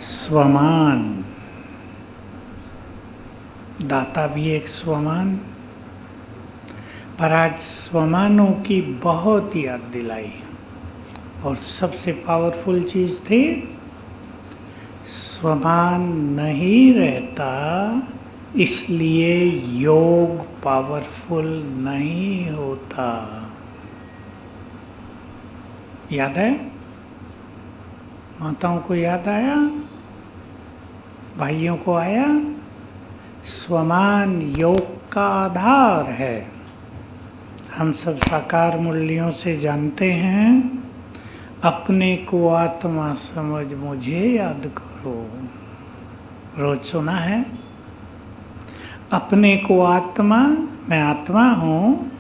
स्वमान, दाता भी एक स्वमान। पर आज स्वमानों की बहुत याद दिलाई और सबसे पावरफुल चीज़ थी, स्वमान नहीं रहता इसलिए योग पावरफुल नहीं होता। याद है? माताओं को याद आया? भाइयों को आया? स्वमान योग का आधार है। हम सब साकार मूल्यों से जानते हैं, अपने को आत्मा समझ मुझे याद करो। रोज सुना है? अपने को आत्मा, मैं आत्मा हूँ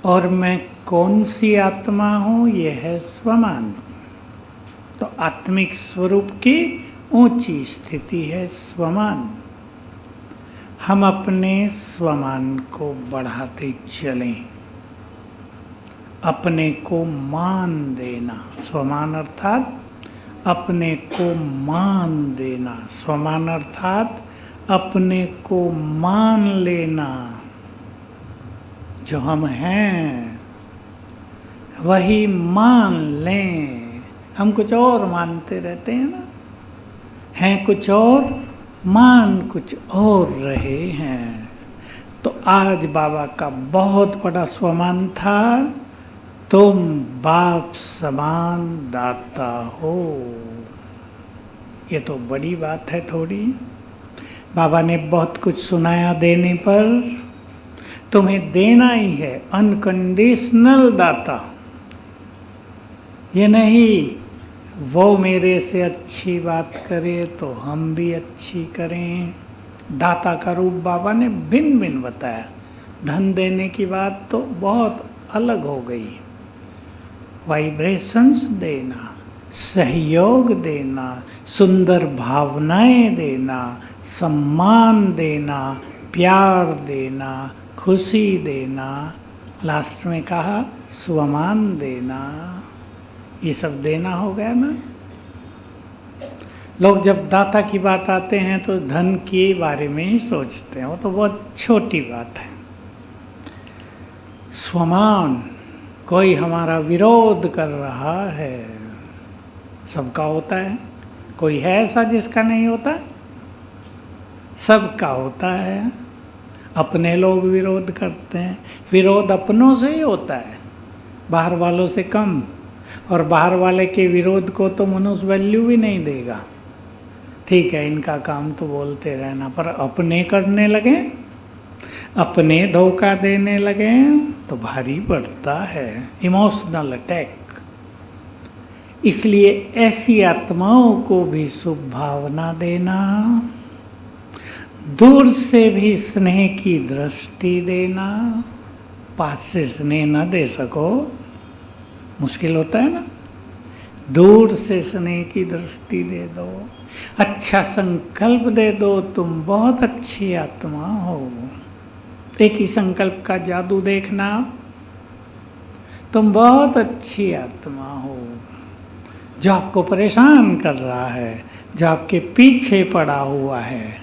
और मैं कौन सी आत्मा हूँ, यह है स्वमान। तो आत्मिक स्वरूप की ऊंची स्थिति है स्वमान। हम अपने स्वमान को बढ़ाते चलें, अपने को मान देना। स्वमान अर्थात अपने को मान देना, स्वमान अर्थात अपने को मान लेना। जो हम हैं वही मान लें। हम कुछ और मानते रहते हैं ना, हैं कुछ और, मान कुछ और रहे हैं। तो आज बाबा का बहुत बड़ा स्वमान था, तुम बाप समान दाता हो। ये तो बड़ी बात है थोड़ी। बाबा ने बहुत कुछ सुनाया देने पर, तुम्हें देना ही है, अनकंडीशनल दाता। ये नहीं वो मेरे से अच्छी बात करे तो हम भी अच्छी करें। दाता का रूप बाबा ने भिन्न भिन्न बताया। धन देने की बात तो बहुत अलग हो गई। वाइब्रेशंस देना, सहयोग देना, सुंदर भावनाएं देना, सम्मान देना, प्यार देना, खुशी देना, लास्ट में कहा स्वमान देना। ये सब देना हो गया ना। लोग जब दाता की बात आते हैं तो धन के बारे में ही सोचते हैं, वो तो बहुत छोटी बात है। स्वमान, कोई हमारा विरोध कर रहा है, सबका होता है। कोई है ऐसा जिसका नहीं होता? सबका होता है। अपने लोग विरोध करते हैं, विरोध अपनों से ही होता है, बाहर वालों से कम। और बाहर वाले के विरोध को तो मनुष्य वैल्यू भी नहीं देगा। ठीक है, इनका काम तो बोलते रहना, पर अपने करने लगे, अपने धोखा देने लगे तो भारी पड़ता है। Emotional attack. इसलिए ऐसी आत्माओं को भी शुभ भावना देना, दूर से भी स्नेह की दृष्टि देना। पास से स्नेह न दे सको, मुश्किल होता है ना। दूर से स्नेह की दृष्टि दे दो, अच्छा संकल्प दे दो, तुम बहुत अच्छी आत्मा हो। एक ही संकल्प का जादू देखना, तुम बहुत अच्छी आत्मा हो। जो आपको परेशान कर रहा है, जो आपके पीछे पड़ा हुआ है।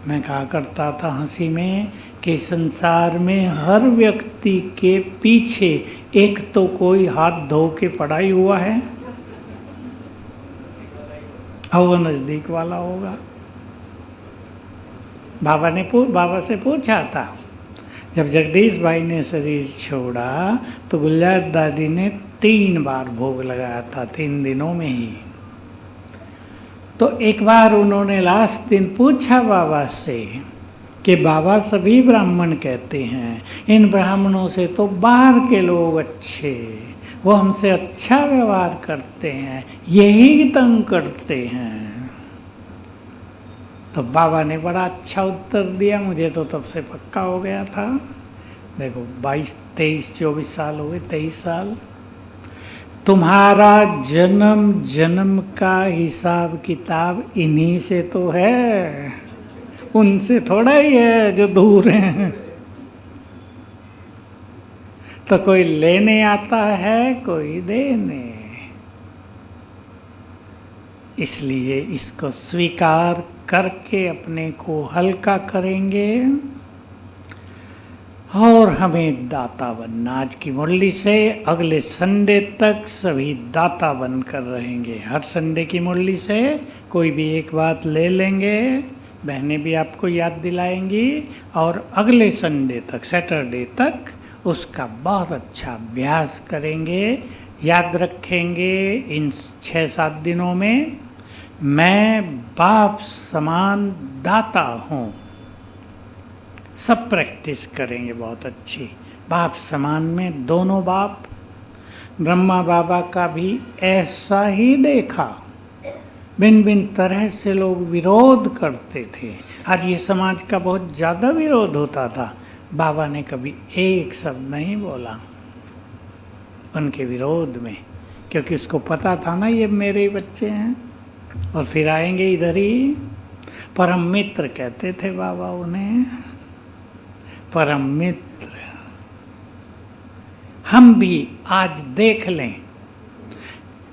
मैं कहा करता था हंसी में कि संसार में हर व्यक्ति के पीछे एक तो कोई हाथ धो के पड़ा ही हुआ है, और वो नज़दीक वाला होगा। बाबा से पूछा था, जब जगदीश भाई ने शरीर छोड़ा तो गुलजार दादी ने 3 बार भोग लगाया था, 3 दिनों में ही। तो एक बार उन्होंने लास्ट दिन पूछा बाबा से कि बाबा सभी ब्राह्मण कहते हैं, इन ब्राह्मणों से तो बाहर के लोग अच्छे, वो हमसे अच्छा व्यवहार करते हैं, यही तंग करते हैं। तो बाबा ने बड़ा अच्छा उत्तर दिया, मुझे तो तब से पक्का हो गया था। देखो 22, 23, 24 साल हो गए, 23 साल। तुम्हारा जन्म जन्म का हिसाब किताब इन्हीं से तो है, उनसे थोड़ा ही है जो दूर हैं। तो कोई लेने आता है, कोई देने। इसलिए इसको स्वीकार करके अपने को हल्का करेंगे और हमें दाता बनना। आज की मुरली से अगले संडे तक सभी दाता बनकर रहेंगे। हर संडे की मुरली से कोई भी एक बात ले लेंगे, बहनें भी आपको याद दिलाएंगी और अगले संडे तक, सैटरडे तक उसका बहुत अच्छा अभ्यास करेंगे। याद रखेंगे इन 6-7 दिनों में मैं बाप समान दाता हूँ। सब प्रैक्टिस करेंगे बहुत अच्छी। बाप समान में दोनों बाप, ब्रह्मा बाबा का भी ऐसा ही देखा। भिन्न भिन्न तरह से लोग विरोध करते थे। आज ये समाज का बहुत ज़्यादा विरोध होता था। बाबा ने कभी एक शब्द नहीं बोला उनके विरोध में, क्योंकि उसको पता था ना ये मेरे ही बच्चे हैं और फिर आएंगे इधर ही। परम मित्र कहते थे बाबा उन्हें, परम मित्र। हम भी आज देख लें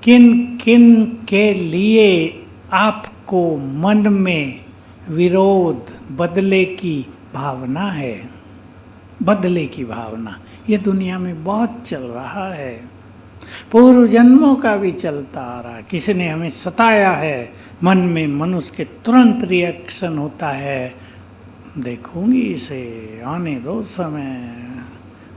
किन किन के लिए आपको मन में विरोध, बदले की भावना है। बदले की भावना ये दुनिया में बहुत चल रहा है, पूर्व जन्मों का भी चलता आ रहा है। किसी ने हमें सताया है, मन में मनुष्य के तुरंत रिएक्शन होता है, देखूंगी इसे, आने दो समय।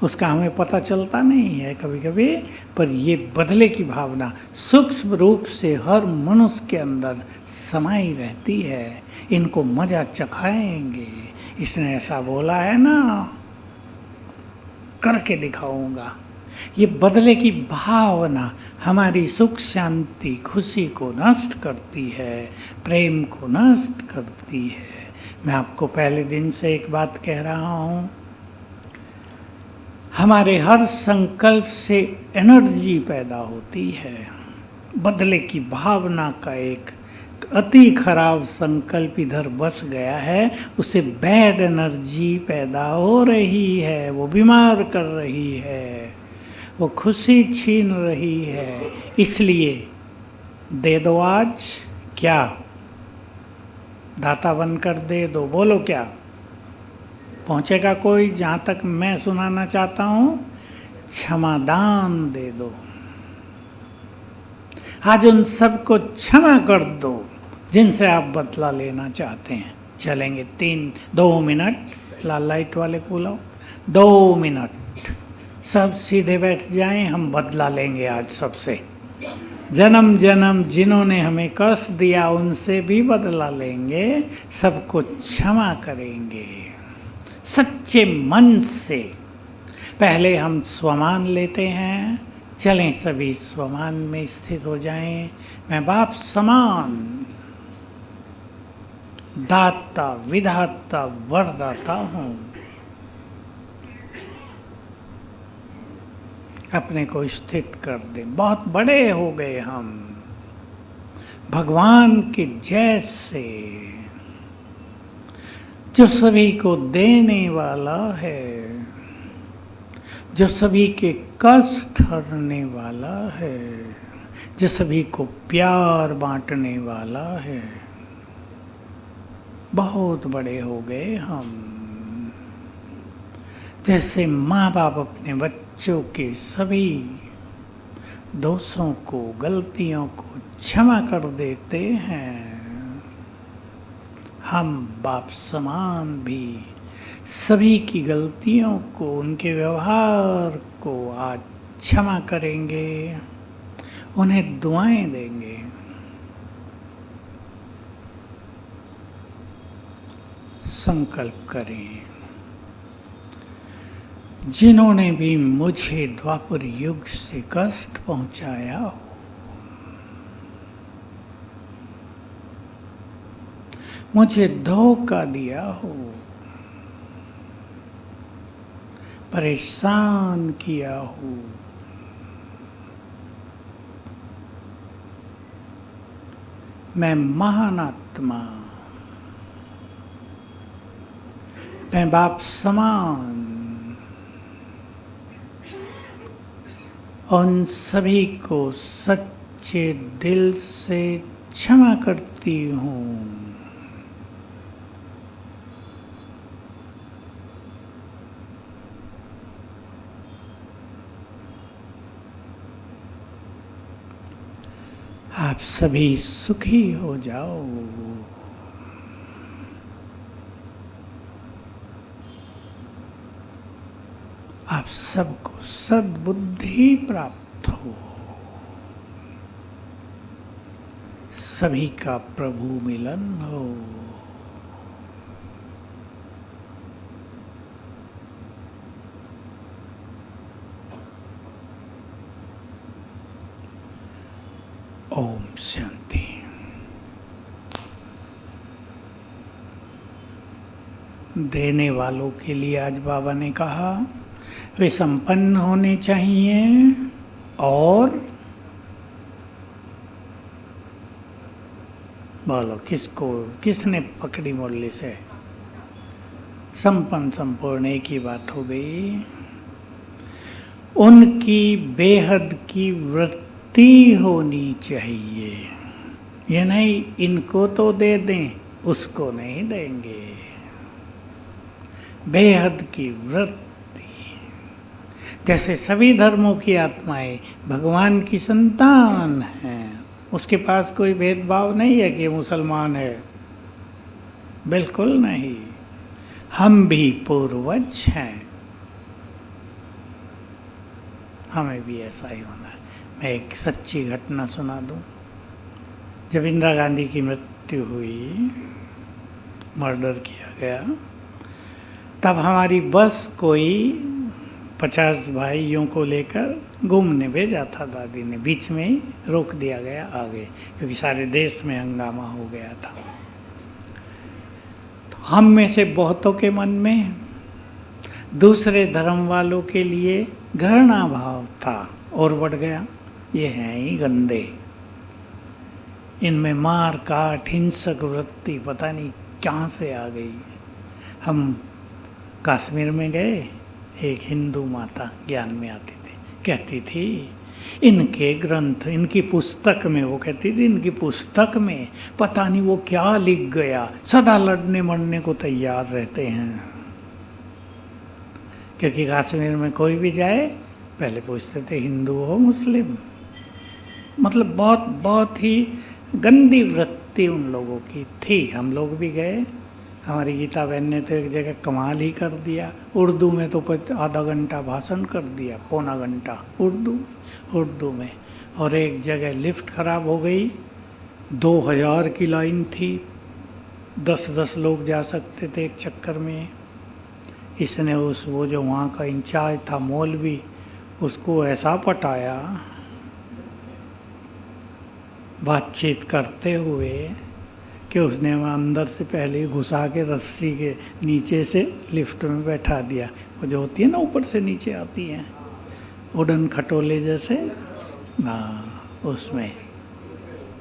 उसका हमें पता चलता नहीं है कभी कभी, पर ये बदले की भावना सूक्ष्म रूप से हर मनुष्य के अंदर समाई रहती है। इनको मजा चखाएंगे, इसने ऐसा बोला है ना, करके दिखाऊंगा। ये बदले की भावना हमारी सुख शांति खुशी को नष्ट करती है, प्रेम को नष्ट करती है। मैं आपको पहले दिन से एक बात कह रहा हूँ, हमारे हर संकल्प से एनर्जी पैदा होती है। बदले की भावना का एक अति खराब संकल्प इधर बस गया है, उससे बैड एनर्जी पैदा हो रही है, वो बीमार कर रही है, वो खुशी छीन रही है। इसलिए दे दो आज, क्या दाता बनकर दे दो। बोलो क्या पहुंचेगा कोई? जहाँ तक मैं सुनाना चाहता हूँ, क्षमादान दे दो। आज उन सबको क्षमा कर दो जिनसे आप बदला लेना चाहते हैं। चलेंगे 2 मिनट, लाल लाइट वाले को लाओ, 2 मिनट सब सीधे बैठ जाएं। हम बदला लेंगे आज सबसे। जन्म जन्म जिन्होंने हमें कष्ट दिया उनसे भी बदला लेंगे, सबको क्षमा करेंगे सच्चे मन से। पहले हम स्वमान लेते हैं, चलें सभी स्वमान में स्थित हो जाएं। मैं बाप समान दाता विधाता वरदाता हूँ। अपने को स्थित कर दे। बहुत बड़े हो गए हम, भगवान के जैसे, जो सभी को देने वाला है, जो सभी के कष्ट हरने वाला है, जो सभी को प्यार बांटने वाला है। बहुत बड़े हो गए हम। जैसे माँ बाप अपने बच्चों के सभी दोषों को, गलतियों को क्षमा कर देते हैं, हम बाप समान भी सभी की गलतियों को, उनके व्यवहार को आज क्षमा करेंगे, उन्हें दुआएं देंगे। संकल्प करें, जिन्होंने भी मुझे द्वापर युग से कष्ट पहुंचाया हो, मुझे धोखा दिया हो, परेशान किया हो, मैं महान आत्मा, मैं बाप समान उन सभी को सच्चे दिल से क्षमा करती हूँ। आप सभी सुखी हो जाओ। आप सबको सद्बुद्धि प्राप्त हो। सभी का प्रभु मिलन हो। ओम शांति। देने वालों के लिए आज बाबा ने कहा वे संपन्न होने चाहिए और बोलो किसको, किसने पकड़ी मुरली से? संपन्न संपूर्ण एक ही बात हो गई। उनकी बेहद की वृत्ति होनी चाहिए। ये नहीं इनको तो दे दें, उसको नहीं देंगे। बेहद की वृत्ति। जैसे सभी धर्मों की आत्माएं भगवान की संतान हैं, उसके पास कोई भेदभाव नहीं है कि मुसलमान है, बिल्कुल नहीं। हम भी पूर्वज हैं, हमें भी ऐसा ही होना है। मैं एक सच्ची घटना सुना दूं। जब इंदिरा गांधी की मृत्यु हुई, मर्डर किया गया, तब हमारी बस कोई 50 भाइयों को लेकर घूमने भेजा था दादी ने। बीच में ही रोक दिया गया आगे, क्योंकि सारे देश में हंगामा हो गया था। तो हम में से बहुतों के मन में दूसरे धर्म वालों के लिए घृणा भाव था और बढ़ गया। ये हैं ही गंदे, इनमें मार काट हिंसक वृत्ति पता नहीं कहाँ से आ गई। हम कश्मीर में गए, एक हिंदू माता ज्ञान में आती थी, कहती थी इनके ग्रंथ, इनकी पुस्तक में, वो कहती थी इनकी पुस्तक में पता नहीं वो क्या लिख गया, सदा लड़ने मरने को तैयार रहते हैं। क्योंकि कश्मीर में कोई भी जाए पहले पूछते थे हिंदू हो मुस्लिम। मतलब बहुत बहुत ही गंदी वृत्ति उन लोगों की थी। हम लोग भी गए, हमारी गीता बहन ने तो एक जगह कमाल ही कर दिया। उर्दू में तो आधा घंटा भाषण कर दिया, पौना घंटा उर्दू में। और एक जगह लिफ्ट खराब हो गई, 2000 की लाइन थी, 10-10 लोग जा सकते थे एक चक्कर में। इसने वो जो वहाँ का इंचार्ज था मौलवी, उसको ऐसा पटाया बातचीत करते हुए कि उसने वहाँ अंदर से पहले ही घुसा के रस्सी के नीचे से लिफ्ट में बैठा दिया। वो जो होती है ना ऊपर से नीचे आती है, उड़न खटोले जैसे, हाँ उसमें,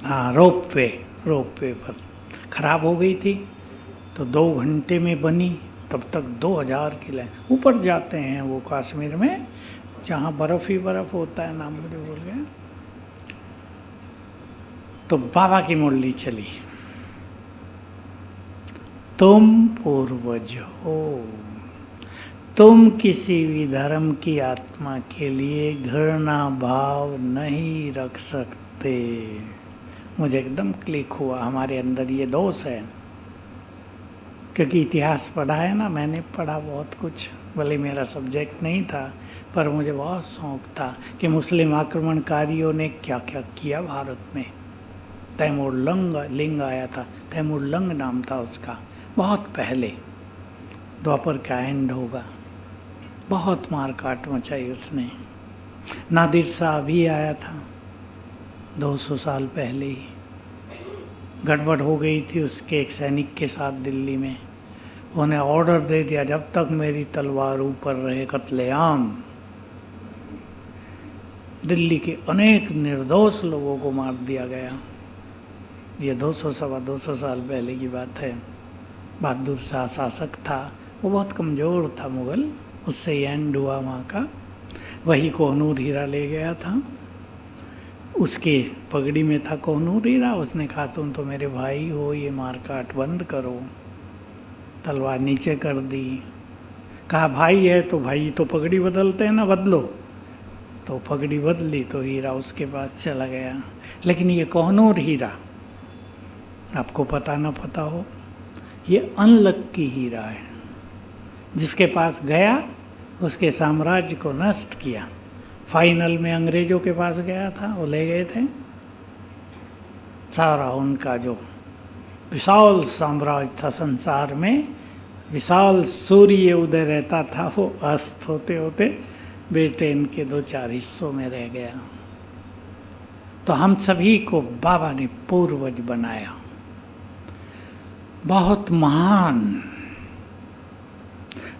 हाँ रोप वे पर ख़राब हो गई थी। तो 2 घंटे में बनी, तब तक 2000 की लाइन। ऊपर जाते हैं वो कश्मीर में, जहाँ बर्फ़ ही बर्फ़ होता है, नाम मुझे भूल गया। तो बाबा की मुरली चली, तुम पूर्वज हो, तुम किसी भी धर्म की आत्मा के लिए घृणा भाव नहीं रख सकते। मुझे एकदम क्लिक हुआ, हमारे अंदर ये दोष है। क्योंकि इतिहास पढ़ा है ना, मैंने पढ़ा बहुत कुछ, भले मेरा सब्जेक्ट नहीं था, पर मुझे बहुत शौक़ था कि मुस्लिम आक्रमणकारियों ने क्या क्या किया भारत में। तैमूर लिंग आया था, तैमूर लंग नाम था उसका, बहुत पहले, द्वापर का एंड होगा। बहुत मार काट मचाई उसने। नादिर शाह भी आया था 200 साल पहले ही। गड़बड़ हो गई थी उसके एक सैनिक के साथ दिल्ली में। उन्हें ऑर्डर दे दिया, जब तक मेरी तलवार ऊपर रहे कत्लेआम। दिल्ली के अनेक निर्दोष लोगों को मार दिया गया। ये 200-225 साल पहले की बात है। बहादुर शाह शासक था, वो बहुत कमज़ोर था मुग़ल, उससे एंड हुआ वहाँ का। वही कोहनूर हीरा ले गया था। उसके पगड़ी में था कोहनूर हीरा। उसने कहा तुम तो मेरे भाई हो, ये मारकाट बंद करो। तलवार नीचे कर दी। कहा भाई है तो भाई तो पगड़ी बदलते हैं ना, बदलो। तो पगड़ी बदली तो हीरा उसके पास चला गया। लेकिन ये कोहनूर हीरा, आपको पता ना पता हो, ये अनलक्की हीरा है। जिसके पास गया उसके साम्राज्य को नष्ट किया। फाइनल में अंग्रेजों के पास गया था, वो ले गए थे सारा उनका जो विशाल साम्राज्य था संसार में, विशाल सूर्य उदय रहता था, वो अस्त होते होते ब्रिटेन के 2-4 हिस्सों में रह गया। तो हम सभी को बाबा ने पूर्वज बनाया, बहुत महान।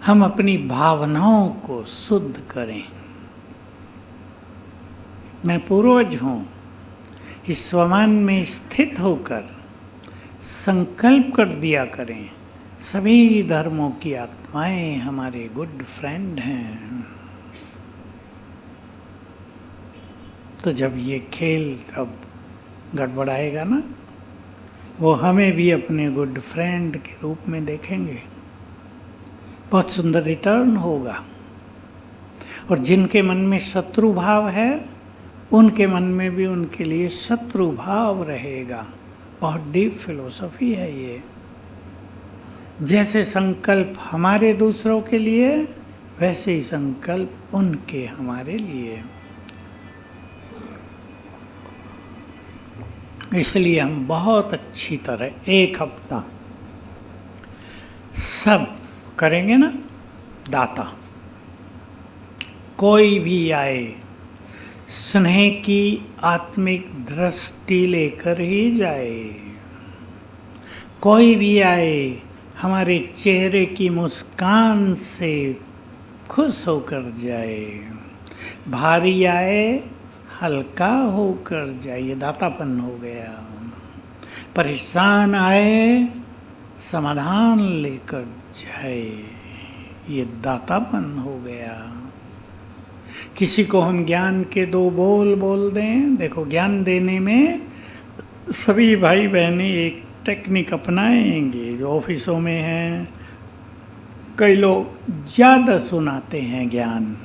हम अपनी भावनाओं को शुद्ध करें। मैं पूर्वज हूँ, इस स्वमान में स्थित होकर संकल्प कर दिया करें, सभी धर्मों की आत्माएं हमारे गुड फ्रेंड हैं। तो जब ये खेल अब गड़बड़ाएगा ना, वो हमें भी अपने गुड फ्रेंड के रूप में देखेंगे। बहुत सुंदर रिटर्न होगा। और जिनके मन में शत्रु भाव है, उनके मन में भी उनके लिए शत्रु भाव रहेगा। बहुत डीप फिलोसफी है ये। जैसे संकल्प हमारे दूसरों के लिए, वैसे ही संकल्प उनके हमारे लिए। इसलिए हम बहुत अच्छी तरह 1 हफ्ता सब करेंगे ना, दाता कोई भी आए, स्नेह की आत्मिक दृष्टि लेकर ही जाए। कोई भी आए, हमारे चेहरे की मुस्कान से खुश होकर जाए। भारी आए, हल्का होकर जाए, ये दातापन हो गया। परेशान आए, समाधान लेकर जाए, ये दातापन हो गया। किसी को हम ज्ञान के 2 बोल बोल दें। देखो, ज्ञान देने में सभी भाई बहनें एक टेक्निक अपनाएंगे। जो ऑफिसों में हैं, कई लोग ज़्यादा सुनाते हैं ज्ञान।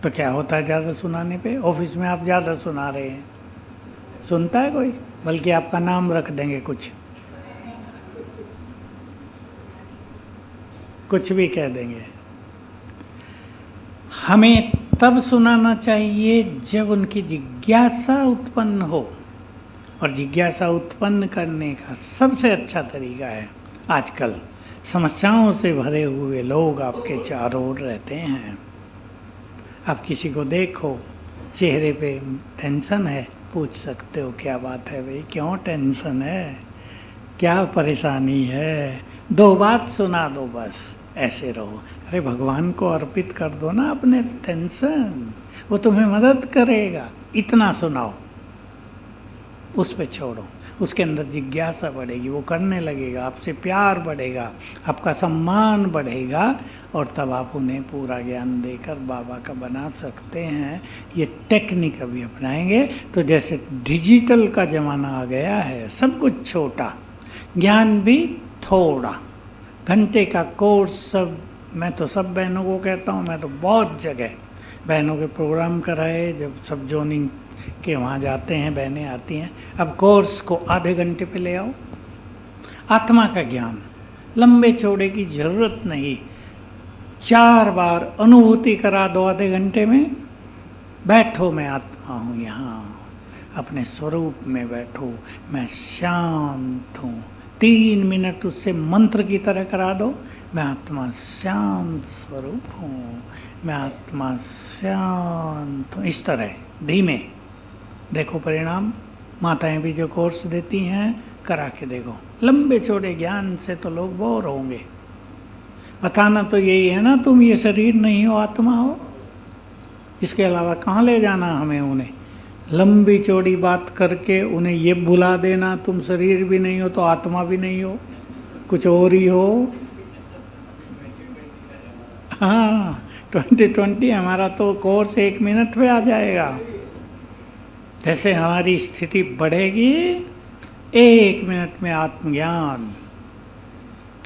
तो क्या होता है ज़्यादा सुनाने पे? ऑफिस में आप ज़्यादा सुना रहे हैं, सुनता है कोई? बल्कि आपका नाम रख देंगे, कुछ भी कह देंगे। हमें तब सुनाना चाहिए जब उनकी जिज्ञासा उत्पन्न हो। और जिज्ञासा उत्पन्न करने का सबसे अच्छा तरीका है, आजकल समस्याओं से भरे हुए लोग आपके चारों ओर रहते हैं। आप किसी को देखो, चेहरे पे टेंशन है, पूछ सकते हो क्या बात है भाई, क्यों टेंशन है, क्या परेशानी है? 2 बात सुना दो, बस ऐसे रहो। अरे भगवान को अर्पित कर दो ना अपने टेंशन, वो तुम्हें मदद करेगा। इतना सुनाओ, उस पे छोड़ो। उसके अंदर जिज्ञासा बढ़ेगी, वो करने लगेगा, आपसे प्यार बढ़ेगा, आपका सम्मान बढ़ेगा। और तब आप उन्हें पूरा ज्ञान देकर बाबा का बना सकते हैं। ये टेक्निक अभी अपनाएंगे तो जैसे डिजिटल का ज़माना आ गया है, सब कुछ छोटा, ज्ञान भी थोड़ा। घंटे का कोर्स सब, मैं तो सब बहनों को कहता हूँ, मैं तो बहुत जगह बहनों के प्रोग्राम कराए, जब सब जोनिंग के वहाँ जाते हैं, बहनें आती हैं। अब कोर्स को आधे घंटे पे ले आओ। आत्मा का ज्ञान लंबे चौड़े की ज़रूरत नहीं, 4 बार अनुभूति करा दो आधे घंटे में। बैठो, मैं आत्मा हूँ यहाँ, अपने स्वरूप में बैठो, मैं शांत हूँ। 3 मिनट उससे मंत्र की तरह करा दो, मैं आत्मा शांत स्वरूप हूँ, मैं आत्मा शांत हूँ। इस तरह धीमे देखो परिणाम। माताएं भी जो कोर्स देती हैं, करा के देखो। लंबे चौड़े ज्ञान से तो लोग बोर होंगे। बताना तो यही है ना, तुम ये शरीर नहीं हो, आत्मा हो। इसके अलावा कहाँ ले जाना हमें उन्हें? लंबी चौड़ी बात करके उन्हें ये भुला देना तुम शरीर भी नहीं हो तो आत्मा भी नहीं हो, कुछ और ही हो। हाँ, 2020 हमारा तो कोर्स 1 मिनट पे आ जाएगा। जैसे हमारी स्थिति बढ़ेगी, 1 मिनट में आत्मज्ञान,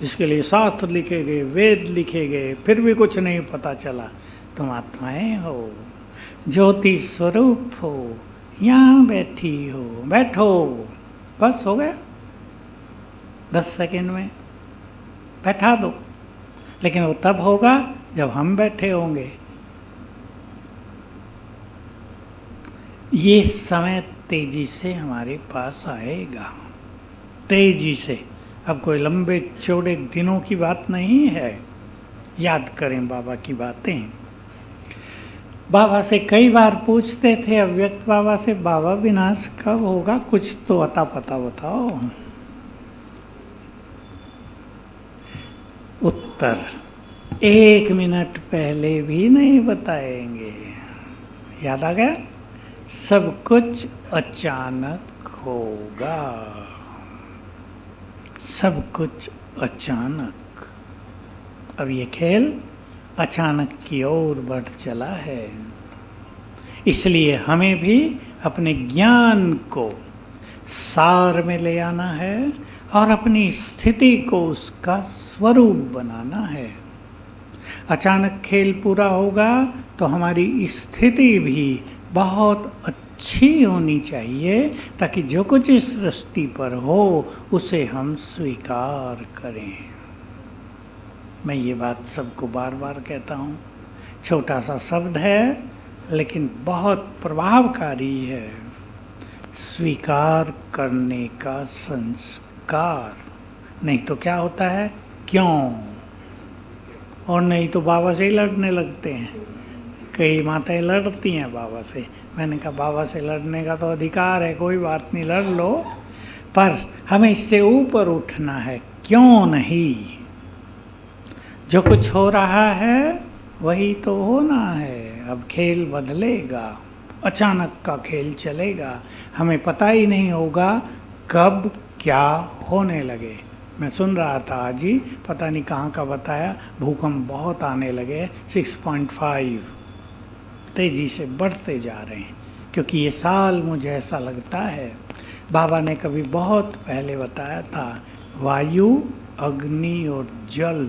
जिसके लिए शास्त्र लिखे गए, वेद लिखे गए, फिर भी कुछ नहीं पता चला, तुम आत्माएं हो, ज्योति स्वरूप हो, यहाँ बैठी हो, बैठो, बस हो गया। 10 सेकंड में बैठा दो, लेकिन वो तब होगा जब हम बैठे होंगे। ये समय तेजी से हमारे पास आएगा, तेजी से। अब कोई लंबे चौड़े दिनों की बात नहीं है। याद करें बाबा की बातें। बाबा से कई बार पूछते थे अव्यक्त बाबा से, बाबा विनाश कब होगा, कुछ तो अता पता बताओ। उत्तर 1 मिनट पहले भी नहीं बताएंगे। याद आ गया? सब कुछ अचानक होगा, सब कुछ अचानक। अब ये खेल अचानक की ओर बढ़ चला है, इसलिए हमें भी अपने ज्ञान को सार में ले आना है और अपनी स्थिति को उसका स्वरूप बनाना है। अचानक खेल पूरा होगा तो हमारी स्थिति भी बहुत अच्छी होनी चाहिए, ताकि जो कुछ इस सृष्टि पर हो उसे हम स्वीकार करें। मैं ये बात सबको बार बार कहता हूँ, छोटा सा शब्द है लेकिन बहुत प्रभावकारी है। स्वीकार करने का संस्कार। नहीं तो क्या होता है, क्यों, और नहीं तो बाबा से ही लड़ने लगते हैं। कई माताएं लड़ती हैं बाबा से। मैंने कहा बाबा से लड़ने का तो अधिकार है, कोई बात नहीं, लड़ लो, पर हमें इससे ऊपर उठना है। क्यों नहीं, जो कुछ हो रहा है वही तो होना है। अब खेल बदलेगा, अचानक का खेल चलेगा, हमें पता ही नहीं होगा कब क्या होने लगे। मैं सुन रहा था आज ही, पता नहीं कहाँ का बताया, भूकंप बहुत आने लगे, 6.5 तेजी से बढ़ते जा रहे हैं। क्योंकि ये साल मुझे ऐसा लगता है, बाबा ने कभी बहुत पहले बताया था, वायु, अग्नि और जल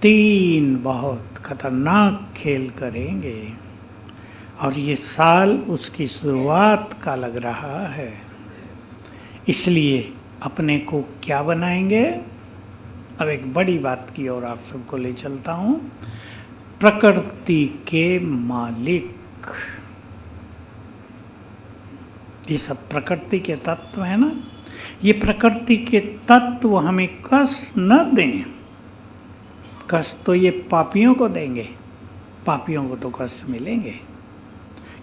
3 बहुत खतरनाक खेल करेंगे, और ये साल उसकी शुरुआत का लग रहा है। इसलिए अपने को क्या बनाएंगे। अब एक बड़ी बात की ओर आप सबको ले चलता हूँ। प्रकृति के मालिक, ये सब प्रकृति के तत्व है ना, ये प्रकृति के तत्व हमें कष्ट न दें। कष्ट तो ये पापियों को देंगे, पापियों को तो कष्ट मिलेंगे,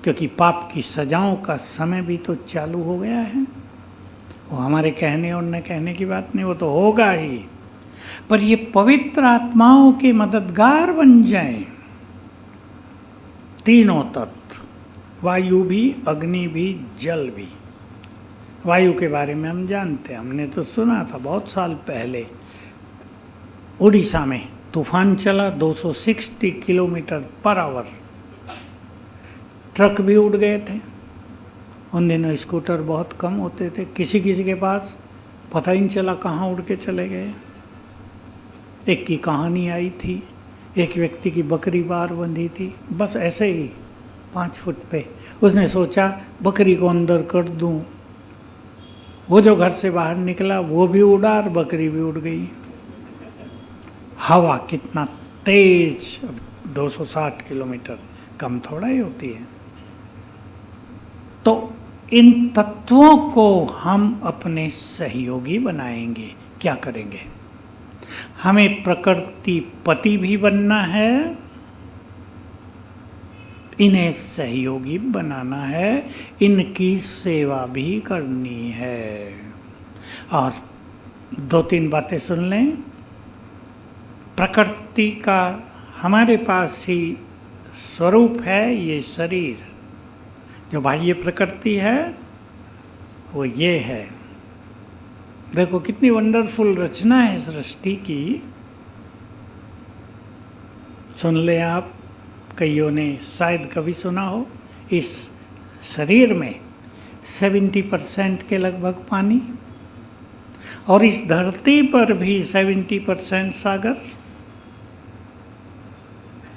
क्योंकि पाप की सजाओं का समय भी तो चालू हो गया है। वो हमारे कहने और न कहने की बात नहीं, वो तो होगा ही। पर ये पवित्र आत्माओं के मददगार बन जाएं, तीनों तत्व, वायु भी, अग्नि भी, जल भी। वायु के बारे में हम जानते हैं, हमने तो सुना था बहुत साल पहले। उड़ीसा में तूफान चला 260 किलोमीटर पर आवर, ट्रक भी उड़ गए थे। उन दिनों स्कूटर बहुत कम होते थे, किसी किसी के पास पता ही नहीं चला कहाँ उड़ के चले गए। एक की कहानी आई थी, एक व्यक्ति की बकरी बाहर बंधी थी, बस ऐसे ही 5 फुट पे। उसने सोचा बकरी को अंदर कर दूं, वो जो घर से बाहर निकला वो भी उड़ा और बकरी भी उड़ गई। हवा कितना तेज, 260 किलोमीटर, कम थोड़ा ही होती है। तो इन तत्वों को हम अपने सहयोगी बनाएंगे। क्या करेंगे, हमें प्रकृति पति भी बनना है, इन्हें सहयोगी बनाना है, इनकी सेवा भी करनी है। और 2-3 बातें सुन लें। प्रकृति का हमारे पास ही स्वरूप है ये शरीर, जो बाह्य प्रकृति है वो ये है। देखो कितनी वंडरफुल रचना है सृष्टि की। सुन ले आप, कईयों ने शायद कभी सुना हो, इस शरीर में 70% के लगभग पानी, और इस धरती पर भी 70% सागर।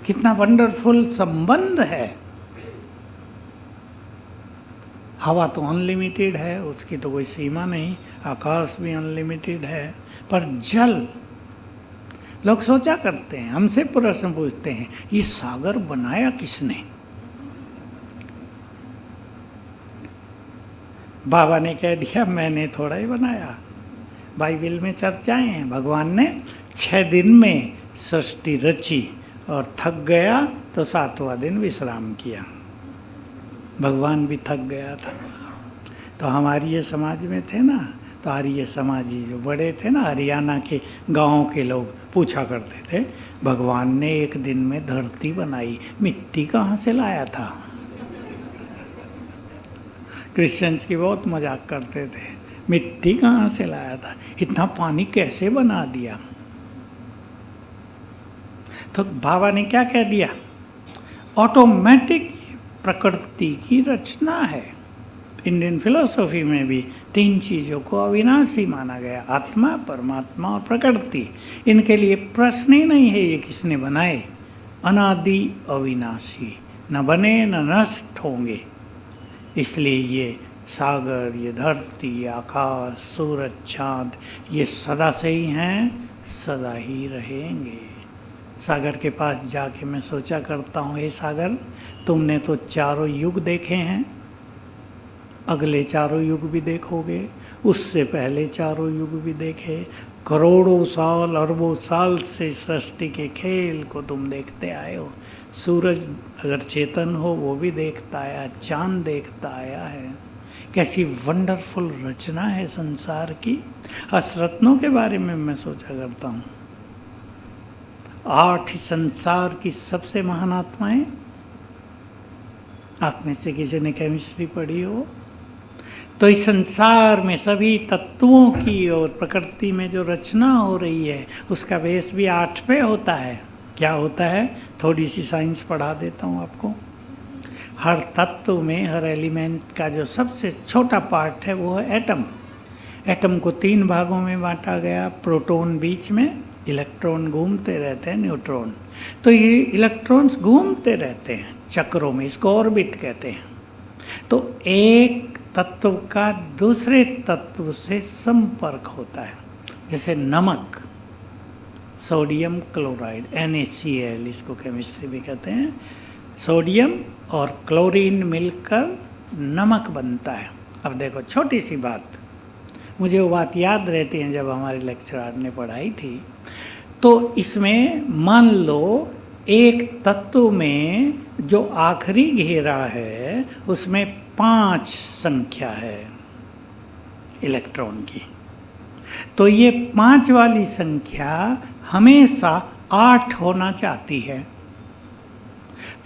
कितना वंडरफुल संबंध है। हवा तो अनलिमिटेड है, उसकी तो कोई सीमा नहीं, आकाश भी अनलिमिटेड है, पर जल, लोग सोचा करते हैं, हमसे प्रश्न पूछते हैं, ये सागर बनाया किसने? बाबा ने कह दिया मैंने थोड़ा ही बनाया। बाइबल में चर्चाएं हैं, भगवान ने 6 दिन में सृष्टि रची और थक गया तो 7वां दिन विश्राम किया। भगवान भी थक गया था। तो हमारी ये समाज में थे ना, तो आर्य समाजी जो बड़े थे ना, हरियाणा के गाँव के लोग पूछा करते थे, भगवान ने एक दिन में धरती बनाई, मिट्टी कहाँ से लाया था? क्रिश्चियंस की बहुत मजाक करते थे, मिट्टी कहाँ से लाया था, इतना पानी कैसे बना दिया? तो बाबा ने क्या कह दिया, ऑटोमेटिक प्रकृति की रचना है। इंडियन फिलोसॉफी में भी 3 चीज़ों को अविनाशी माना गया, आत्मा, परमात्मा और प्रकृति। इनके लिए प्रश्न ही नहीं है ये किसने बनाए, अनादि अविनाशी, न बने न नष्ट होंगे। इसलिए ये सागर, ये धरती, आकाश, सूरज, चाँद, ये सदा से ही हैं, सदा ही रहेंगे। सागर के पास जाके मैं सोचा करता हूँ, हे सागर, तुमने तो 4 युग देखे हैं, अगले 4 युग भी देखोगे, उससे पहले 4 युग भी देखे, करोड़ों साल, अरबों साल से सृष्टि के खेल को तुम देखते आए हो। सूरज अगर चेतन हो वो भी देखता आया, चांद देखता आया है। कैसी वंडरफुल रचना है संसार की। असरत्नों के बारे में मैं सोचा करता हूँ, 8 संसार की सबसे महान आत्माएं। आप में से किसी ने केमिस्ट्री पढ़ी हो तो इस संसार में सभी तत्वों की और प्रकृति में जो रचना हो रही है उसका बेस भी 8 पे होता है। क्या होता है, थोड़ी सी साइंस पढ़ा देता हूँ आपको। हर तत्व में, हर एलिमेंट का जो सबसे छोटा पार्ट है वो है एटम। एटम को 3 भागों में बांटा गया, प्रोटॉन बीच में, इलेक्ट्रॉन घूमते रहते हैं, न्यूट्रॉन। तो ये इलेक्ट्रॉन्स घूमते रहते हैं चक्रों में, इसको ऑर्बिट कहते हैं। तो एक तत्व का दूसरे तत्व से संपर्क होता है। जैसे नमक, सोडियम क्लोराइड, NaCl, इसको केमिस्ट्री में कहते हैं। सोडियम और क्लोरीन मिलकर नमक बनता है। अब देखो छोटी सी बात, मुझे वो बात याद रहती है जब हमारे लेक्चरर ने पढ़ाई थी। तो इसमें मान लो एक तत्व में जो आखिरी घेरा है उसमें 5 संख्या है इलेक्ट्रॉन की, तो ये 5 वाली संख्या हमेशा 8 होना चाहती है।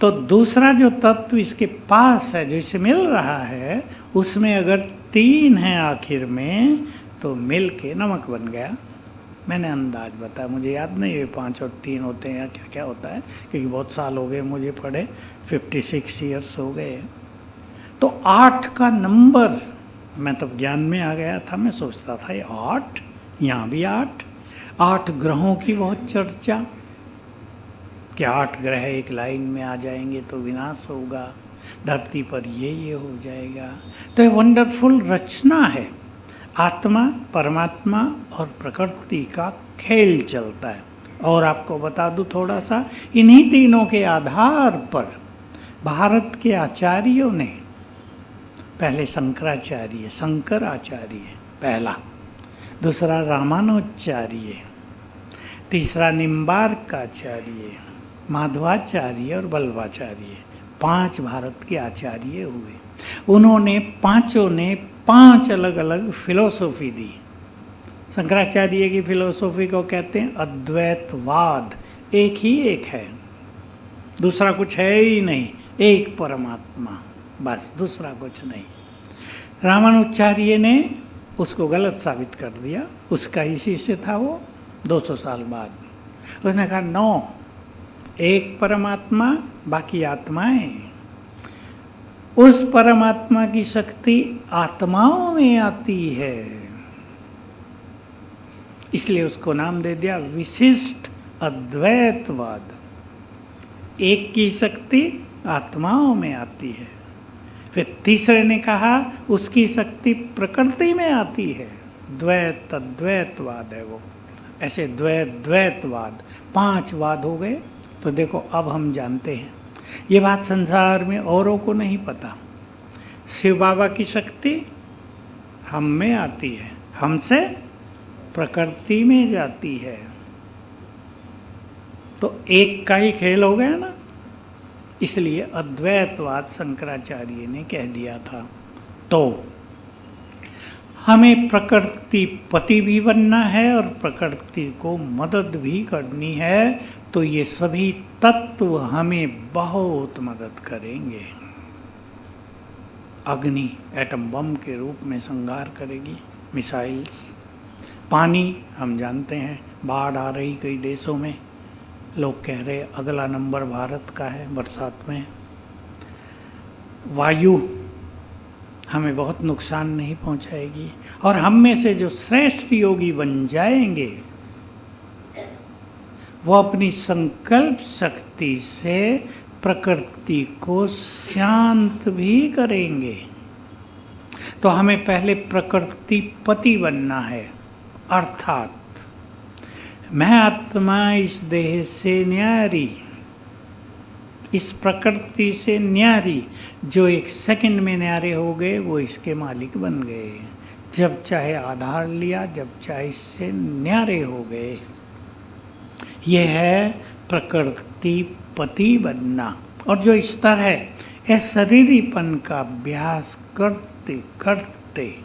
तो दूसरा जो तत्व इसके पास है, जो इसे मिल रहा है, उसमें अगर 3 है आखिर में तो मिल के नमक बन गया। मैंने अंदाज बताया, मुझे याद नहीं है 5 और 3 होते हैं या क्या क्या होता है, क्योंकि बहुत साल हो गए मुझे पढ़े, 56 ईयर्स हो गए। तो 8 का नंबर, मैं तब ज्ञान में आ गया था, मैं सोचता था ये 8, यहाँ भी 8 ग्रहों की बहुत चर्चा कि 8 ग्रह एक लाइन में आ जाएंगे तो विनाश होगा, धरती पर ये हो जाएगा। तो ये वंडरफुल रचना है। आत्मा, परमात्मा और प्रकृति का खेल चलता है। और आपको बता दूं थोड़ा सा, इन्हीं तीनों के आधार पर भारत के आचार्यों ने, पहले शंकराचार्य, शंकर आचार्य पहला, दूसरा रामानुजाचार्य, तीसरा निम्बार्काचार्य, माधवाचार्य और बल्लभाचार्य, 5 भारत के आचार्य हुए। उन्होंने पांचों ने 5 अलग अलग फिलोसॉफी दी। शंकराचार्य की फिलोसॉफी को कहते हैं अद्वैतवाद, एक ही एक है, दूसरा कुछ है ही नहीं, एक परमात्मा बस, दूसरा कुछ नहीं। रामानुजाचार्य ने उसको गलत साबित कर दिया, उसका ही शिष्य था वो 200 साल बाद। उसने कहा नो, एक परमात्मा, बाकी आत्माएं। उस परमात्मा की शक्ति आत्माओं में आती है, इसलिए उसको नाम दे दिया विशिष्ट अद्वैतवाद। एक की शक्ति आत्माओं में आती है। फिर तीसरे ने कहा उसकी शक्ति प्रकृति में आती है। द्वैत अद्वैतवाद है वो। ऐसे द्वैत द्वैतवाद 5 वाद हो गए। तो देखो अब हम जानते हैं, ये बात संसार में औरों को नहीं पता। शिव बाबा की शक्ति हम में आती है, हमसे प्रकृति में जाती है। तो एक का ही खेल हो गया ना, इसलिए अद्वैतवाद शंकराचार्य ने कह दिया था। तो हमें प्रकृति पति भी बनना है और प्रकृति को मदद भी करनी है। तो ये सभी तत्व हमें बहुत मदद करेंगे। अग्नि एटम बम के रूप में संहार करेगी, मिसाइल्स। पानी हम जानते हैं, बाढ़ आ रही कई देशों में, लोग कह रहे अगला नंबर भारत का है बरसात में। वायु हमें बहुत नुकसान नहीं पहुंचाएगी। और हम में से जो श्रेष्ठ योगी बन जाएंगे वो अपनी संकल्प शक्ति से प्रकृति को शांत भी करेंगे। तो हमें पहले प्रकृति पति बनना है, अर्थात मैं आत्मा इस देह से न्यारी, इस प्रकृति से न्यारी। जो 1 सेकंड में न्यारे हो गए वो इसके मालिक बन गए। जब चाहे आधार लिया, जब चाहे इससे न्यारे हो गए। यह है प्रकृति पति बनना। और जो स्तर है अशरीरीपन का अभ्यास करते करते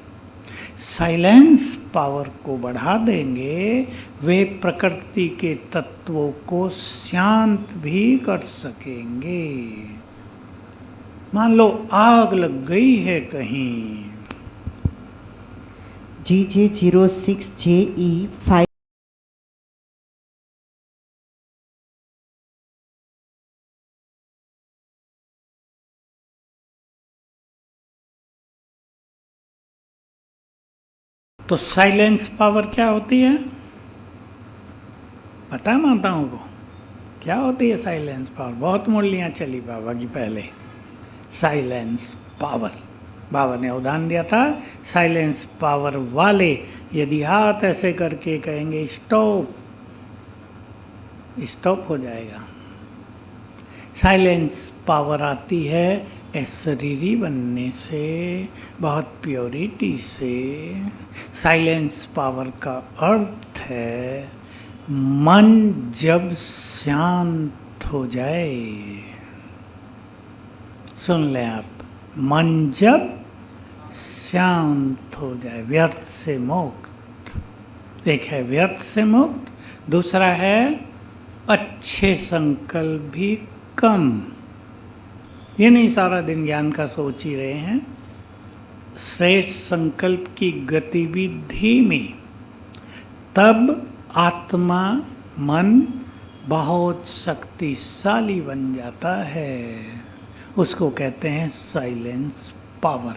साइलेंस पावर को बढ़ा देंगे, वे प्रकृति के तत्वों को शांत भी कर सकेंगे। मान लो आग लग गई है कहीं, GJ06JE5 तो साइलेंस पावर क्या होती है? पता है माताओं को क्या होती है साइलेंस पावर? बहुत मुरलियाँ चली बाबा की पहले। साइलेंस पावर, बाबा ने उदाहरण दिया था, साइलेंस पावर वाले यदि हाथ ऐसे करके कहेंगे स्टॉप, स्टॉप हो जाएगा। साइलेंस पावर आती है अशरीरी बनने से, बहुत प्योरिटी से। साइलेंस पावर का अर्थ है मन जब शांत हो जाए। सुन लें आप, मन जब शांत हो जाए, व्यर्थ से मुक्त। एक है व्यर्थ से मुक्त, दूसरा है अच्छे संकल्प भी कम। ये नहीं सारा दिन ज्ञान का सोच ही रहे हैं। श्रेष्ठ संकल्प की गति भी धीमी, तब आत्मा मन बहुत शक्तिशाली बन जाता है। उसको कहते हैं साइलेंस पावर।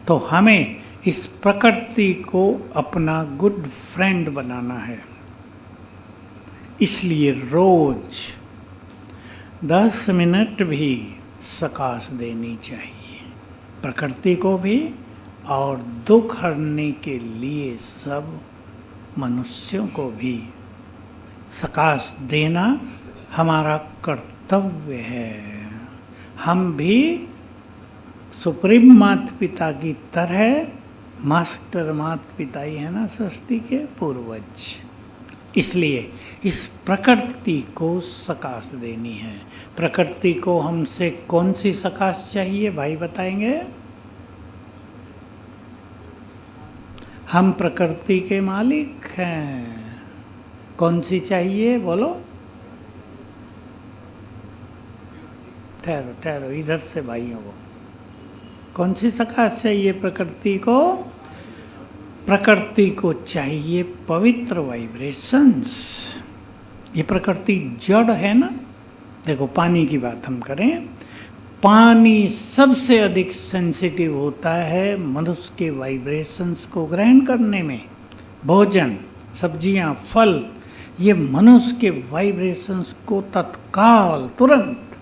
तो हमें इस प्रकृति को अपना गुड फ्रेंड बनाना है। इसलिए रोज 10 मिनट भी सकाश देनी चाहिए प्रकृति को भी, और दुख हरने के लिए सब मनुष्यों को भी सकाश देना हमारा कर्तव्य है। हम भी सुप्रीम माता पिता की तरह, मास्टर माता पिता ही है ना सृष्टि के पूर्वज, इसलिए इस प्रकृति को सकाश देनी है। प्रकृति को हमसे कौन सी सकाश चाहिए भाई बताएंगे? हम प्रकृति के मालिक हैं, कौन सी चाहिए बोलो? ठहरो ठहरो, इधर से भाइयों को कौन सी सकाश चाहिए प्रकृति को? प्रकृति को चाहिए पवित्र वाइब्रेशंस। ये प्रकृति जड़ है ना। देखो पानी की बात हम करें, पानी सबसे अधिक सेंसिटिव होता है मनुष्य के वाइब्रेशंस को ग्रहण करने में। भोजन, सब्जियां, फल, ये मनुष्य के वाइब्रेशंस को तत्काल तुरंत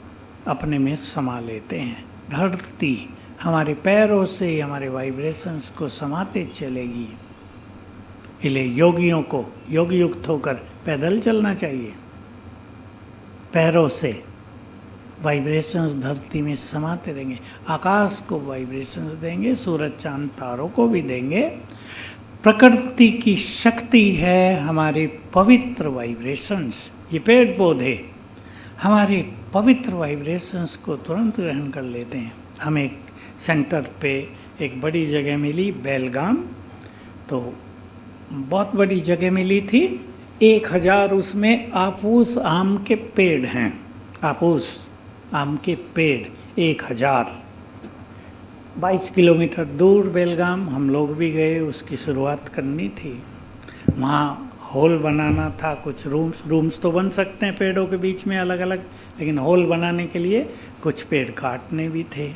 अपने में समा लेते हैं। धरती हमारे पैरों से ही हमारे वाइब्रेशंस को समाते चलेगी। इसलिए योगियों को योग युक्त होकर पैदल चलना चाहिए। पैरों से वाइब्रेशंस धरती में समाते रहेंगे, आकाश को वाइब्रेशंस देंगे, सूरज चांद तारों को भी देंगे। प्रकृति की शक्ति है हमारे पवित्र वाइब्रेशंस। ये पेड़ पौधे हमारे पवित्र वाइब्रेशंस को तुरंत ग्रहण कर लेते हैं। हमें एक सेंटर पे एक बड़ी जगह मिली, बेलगाम, तो बहुत बड़ी जगह मिली थी। 1000 उसमें आपूस आम के पेड़ हैं। आपूस आम के पेड़ 1000। 22 किलोमीटर दूर बेलगाम हम लोग भी गए, उसकी शुरुआत करनी थी। वहाँ हॉल बनाना था, कुछ रूम्स तो बन सकते हैं पेड़ों के बीच में अलग अलग, लेकिन हॉल बनाने के लिए कुछ पेड़ काटने भी थे,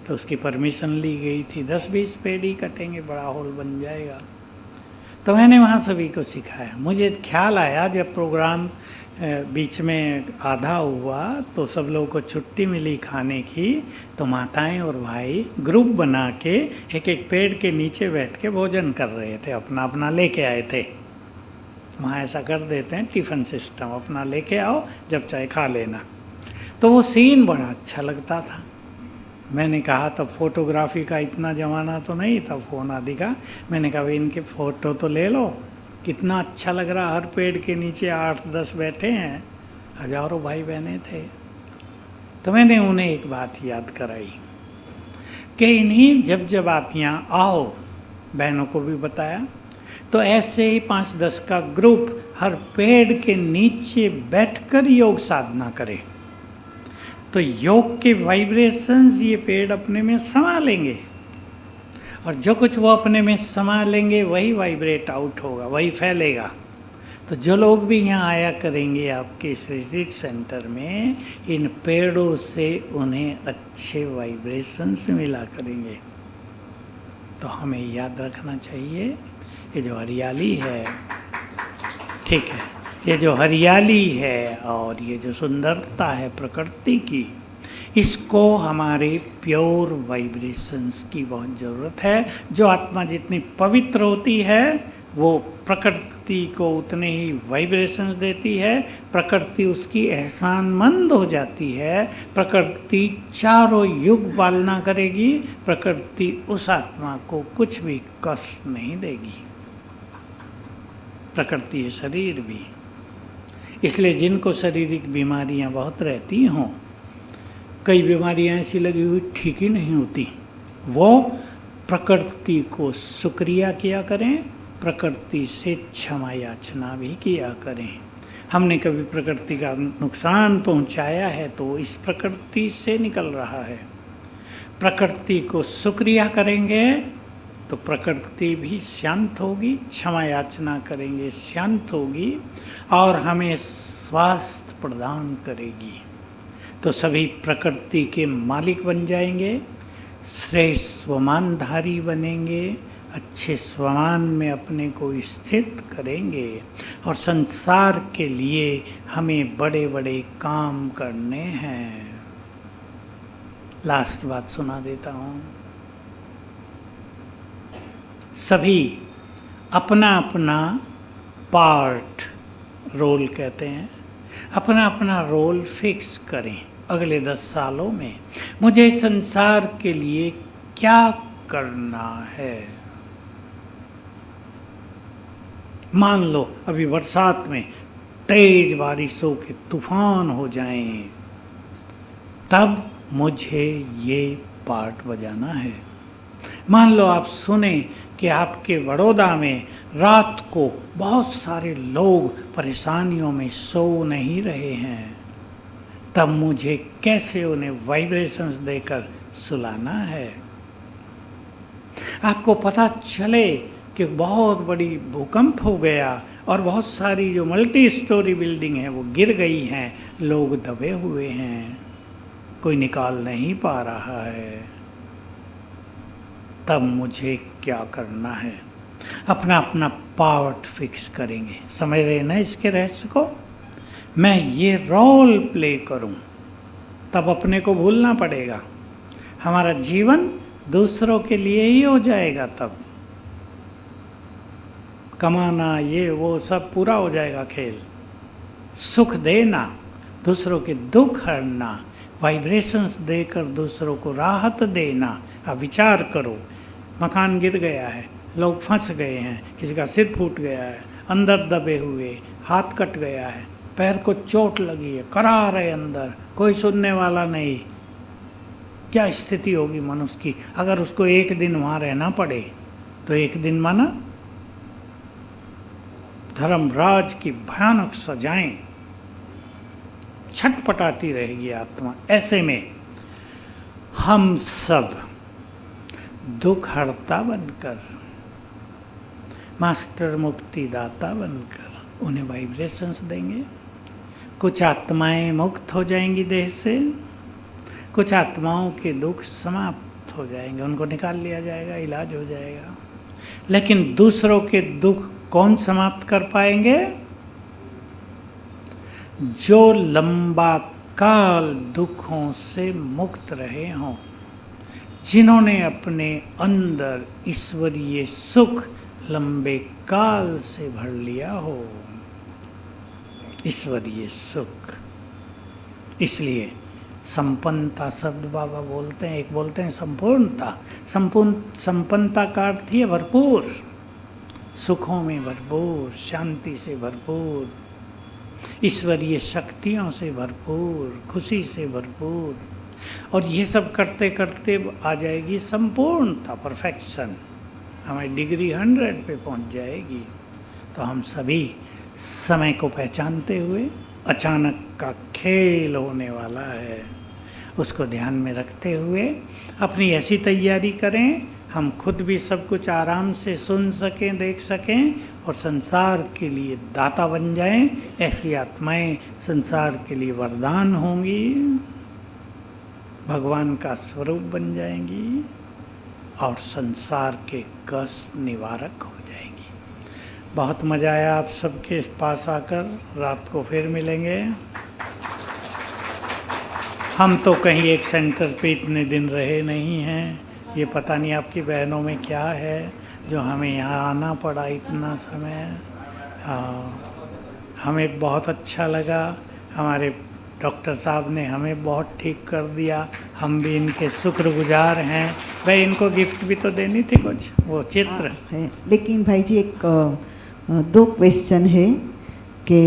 तो उसकी परमिशन ली गई थी। 10-20 पेड़ ही कटेंगे, बड़ा हॉल बन जाएगा। तो मैंने वहाँ सभी को सिखाया। मुझे ख्याल आया जब प्रोग्राम बीच में आधा हुआ तो सब लोगों को छुट्टी मिली खाने की, तो माताएं और भाई ग्रुप बना के एक एक पेड़ के नीचे बैठ के भोजन कर रहे थे। अपना अपना लेके आए थे। वहाँ ऐसा कर देते हैं टिफ़िन सिस्टम, अपना लेके आओ, जब चाहे खा लेना। तो वो सीन बड़ा अच्छा लगता था। मैंने कहा तब फोटोग्राफी का इतना ज़माना तो नहीं था, फ़ोन आदि का। मैंने कहा भाई इनके फ़ोटो तो ले लो, कितना अच्छा लग रहा। हर पेड़ के नीचे 8-10 बैठे हैं, हजारों भाई बहने थे। तो मैंने उन्हें एक बात याद कराई कि इन्हीं जब आप यहाँ आओ, बहनों को भी बताया, तो ऐसे ही 5-10 का ग्रुप हर पेड़ के नीचे बैठकर योग साधना करे, तो योग के वाइब्रेशंस ये पेड़ अपने में समा लेंगे, और जो कुछ वो अपने में समा लेंगे वही वाइब्रेट आउट होगा, वही फैलेगा। तो जो लोग भी यहाँ आया करेंगे आपके इस रिट्रीट सेंटर में, इन पेड़ों से उन्हें अच्छे वाइब्रेशंस मिला करेंगे। तो हमें याद रखना चाहिए, ये जो हरियाली है, ठीक है, ये जो हरियाली है और ये जो सुंदरता है प्रकृति की, इसको हमारे प्योर वाइब्रेशंस की बहुत ज़रूरत है। जो आत्मा जितनी पवित्र होती है वो प्रकृति को उतने ही वाइब्रेशंस देती है। प्रकृति उसकी एहसानमंद हो जाती है। प्रकृति चारों युग पालना करेगी। प्रकृति उस आत्मा को कुछ भी कष्ट नहीं देगी। प्रकृति है शरीर भी, इसलिए जिनको शारीरिक बीमारियां बहुत रहती हों, कई बीमारियां ऐसी लगी हुई ठीक ही नहीं होती, वो प्रकृति को शुक्रिया किया करें, प्रकृति से क्षमा याचना भी किया करें। हमने कभी प्रकृति का नुकसान पहुंचाया है तो इस प्रकृति से निकल रहा है। प्रकृति को शुक्रिया करेंगे तो प्रकृति भी शांत होगी, क्षमा याचना करेंगे शांत होगी, और हमें स्वास्थ्य प्रदान करेगी। तो सभी प्रकृति के मालिक बन जाएंगे, श्रेष्ठ स्वमानधारी बनेंगे, अच्छे स्वमान में अपने को स्थित करेंगे, और संसार के लिए हमें बड़े बड़े काम करने हैं। लास्ट बात सुना देता हूँ। सभी अपना अपना पार्ट, रोल कहते हैं, अपना अपना रोल फिक्स करें। अगले 10 सालों में मुझे संसार के लिए क्या करना है। मान लो अभी बरसात में तेज बारिशों के तूफान हो जाएं, तब मुझे ये पार्ट बजाना है। मान लो आप सुने कि आपके बड़ौदा में रात को बहुत सारे लोग परेशानियों में सो नहीं रहे हैं, तब मुझे कैसे उन्हें वाइब्रेशंस देकर सुलाना है। आपको पता चले कि बहुत बड़ी भूकंप हो गया और बहुत सारी जो मल्टी स्टोरी बिल्डिंग है वो गिर गई हैं, लोग दबे हुए हैं, कोई निकाल नहीं पा रहा है, तब मुझे क्या करना है? अपना अपना पार्ट फिक्स करेंगे। समझ रहे ना इसके रहस्य को? मैं ये रोल प्ले करूं, तब अपने को भूलना पड़ेगा। हमारा जीवन दूसरों के लिए ही हो जाएगा। तब कमाना ये वो सब पूरा हो जाएगा खेल। सुख देना, दूसरों के दुख हरना, वाइब्रेशंस देकर दूसरों को राहत देना। अब विचार करो, मकान गिर गया है, लोग फंस गए हैं, किसी का सिर फूट गया है, अंदर दबे हुए, हाथ कट गया है, पैर को चोट लगी है, करार है अंदर, कोई सुनने वाला नहीं। क्या स्थिति होगी मनुष्य की? अगर उसको एक दिन वहाँ रहना पड़े तो एक दिन माना धर्मराज की भयानक सजाएं, छटपटाती रहेगी आत्मा। ऐसे में हम सब दुख हरता बनकर, मास्टर मुक्तिदाता बनकर उन्हें वाइब्रेशंस देंगे। कुछ आत्माएं मुक्त हो जाएंगी देह से, कुछ आत्माओं के दुख समाप्त हो जाएंगे, उनको निकाल लिया जाएगा, इलाज हो जाएगा। लेकिन दूसरों के दुख कौन समाप्त कर पाएंगे? जो लंबा काल दुखों से मुक्त रहे हों, जिन्होंने अपने अंदर ईश्वरीय सुख लंबे काल से भर लिया हो, ईश्वरीय सुख। इसलिए संपन्नता शब्द बाबा बोलते हैं, एक बोलते हैं संपूर्णता। संपन्नता का अर्थ ही है भरपूर, सुखों में भरपूर, शांति से भरपूर, ईश्वरीय शक्तियों से भरपूर, खुशी से भरपूर। और ये सब करते करते आ जाएगी संपूर्णता, परफेक्शन। हमारी डिग्री 100 पे पहुंच जाएगी। तो हम सभी समय को पहचानते हुए, अचानक का खेल होने वाला है, उसको ध्यान में रखते हुए अपनी ऐसी तैयारी करें हम खुद भी सब कुछ आराम से सुन सकें, देख सकें और संसार के लिए दाता बन जाएं। ऐसी आत्माएं संसार के लिए वरदान होंगी, भगवान का स्वरूप बन जाएंगी और संसार के कष्ट निवारक हो जाएंगी। बहुत मज़ा आया आप सबके पास आकर। रात को फिर मिलेंगे। हम तो कहीं एक सेंटर पे इतने दिन रहे नहीं हैं। ये पता नहीं आपकी बहनों में क्या है जो हमें यहाँ आना पड़ा इतना समय। हमें बहुत अच्छा लगा। हमारे डॉक्टर साहब ने हमें बहुत ठीक कर दिया। हम भी इनके शुक्रगुजार हैं। भाई इनको गिफ्ट भी तो देनी थी कुछ, वो चित्र है। लेकिन भाई जी एक 2 क्वेश्चन है कि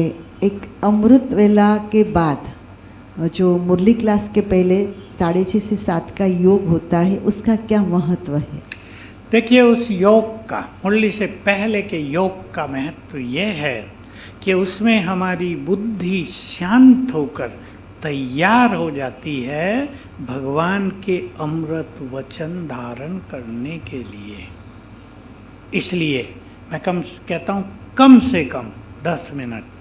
एक अमृत वेला के बाद जो मुरली क्लास के पहले 6:30 से 7 का योग होता है, उसका क्या महत्व है? देखिए, उस योग का, मुरली से पहले के योग का महत्व ये है कि उसमें हमारी बुद्धि शांत होकर तैयार हो जाती है भगवान के अमृत वचन धारण करने के लिए। इसलिए मैं कहता हूँ कम से कम 10 मिनट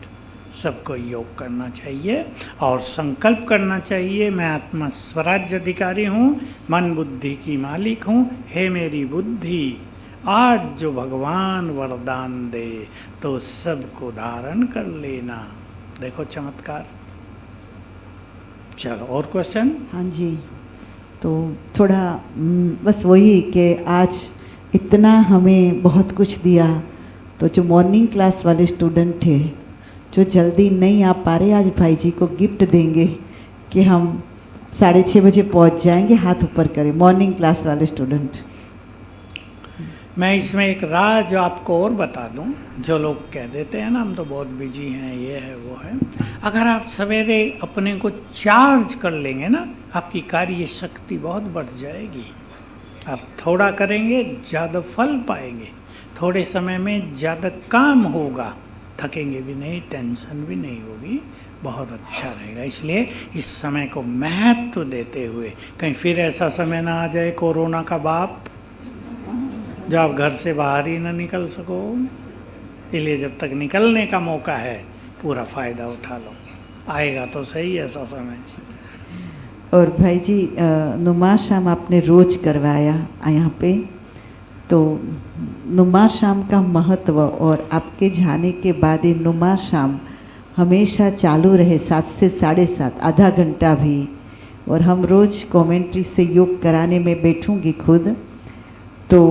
सबको योग करना चाहिए और संकल्प करना चाहिए, मैं आत्मा स्वराज्य अधिकारी हूँ, मन बुद्धि की मालिक हूँ। हे मेरी बुद्धि, आज जो भगवान वरदान दे तो सबको धारण कर लेना। देखो चमत्कार। चलो और क्वेश्चन? हाँ जी, तो थोड़ा बस वही कि आज इतना हमें बहुत कुछ दिया, तो जो मॉर्निंग क्लास वाले स्टूडेंट थे जो जल्दी नहीं आ पा रहे, आज भाई जी को गिफ्ट देंगे कि हम 6:30 बजे पहुंच जाएंगे। हाथ ऊपर करें मॉर्निंग क्लास वाले स्टूडेंट। मैं इसमें एक राज आपको और बता दूं, जो लोग कह देते हैं ना हम तो बहुत बिजी हैं, ये है वो है। अगर आप सवेरे अपने को चार्ज कर लेंगे ना, आपकी कार्य शक्ति बहुत बढ़ जाएगी। आप थोड़ा करेंगे ज़्यादा फल पाएंगे, थोड़े समय में ज़्यादा काम होगा, थकेंगे भी नहीं, टेंशन भी नहीं होगी, बहुत अच्छा रहेगा। इसलिए इस समय को महत्व देते हुए, कहीं फिर ऐसा समय ना आ जाए कोरोना का बाप जो आप घर से बाहर ही ना निकल सको। इसलिए जब तक निकलने का मौका है पूरा फ़ायदा उठा लो। आएगा तो सही ऐसा समय। और भाई जी नुमा शाम आपने रोज करवाया यहाँ पे, तो नुमा शाम का महत्व और आपके जाने के बाद ये नुमा शाम हमेशा चालू रहे 7 से 7:30, आधा घंटा भी, और हम रोज़ कमेंट्री से योग कराने में बैठूंगी खुद। तो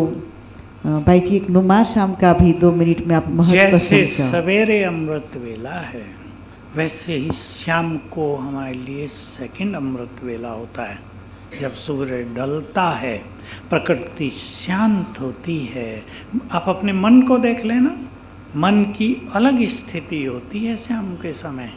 भाई जी एक नुमा शाम का भी 2 मिनट में आप महत्व जैसे समझाओ। सवेरे अमृत वेला है, वैसे ही शाम को हमारे लिए सेकंड अमृत वेला होता है। जब सूर्य ढलता है, प्रकृति शांत होती है। आप अपने मन को देख लेना, मन की अलग स्थिति होती है शाम के समय,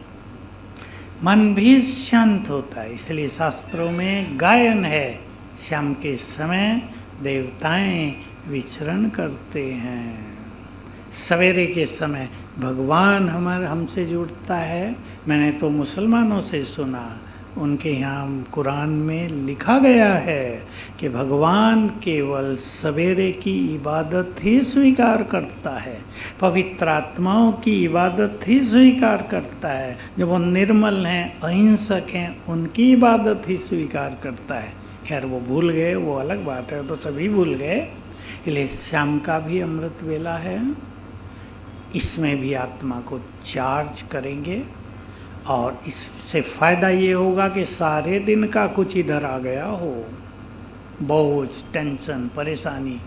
मन भी शांत होता है। इसलिए शास्त्रों में गायन है, शाम के समय देवताएं विचरण करते हैं। सवेरे के समय भगवान हमसे जुड़ता है। मैंने तो मुसलमानों से सुना, उनके यहाँ कुरान में लिखा गया है कि भगवान केवल सवेरे की इबादत ही स्वीकार करता है, पवित्र आत्माओं की इबादत ही स्वीकार करता है। जो वो निर्मल हैं, अहिंसक हैं, उनकी इबादत ही स्वीकार करता है। खैर वो भूल गए, वो अलग बात है, तो सभी भूल गए। इसलिए शाम का भी अमृत वेला है, इसमें भी आत्मा को चार्ज करेंगे और इससे फ़ायदा ये होगा कि सारे दिन का कुछ इधर आ गया हो, बोझ, टेंशन, परेशानी,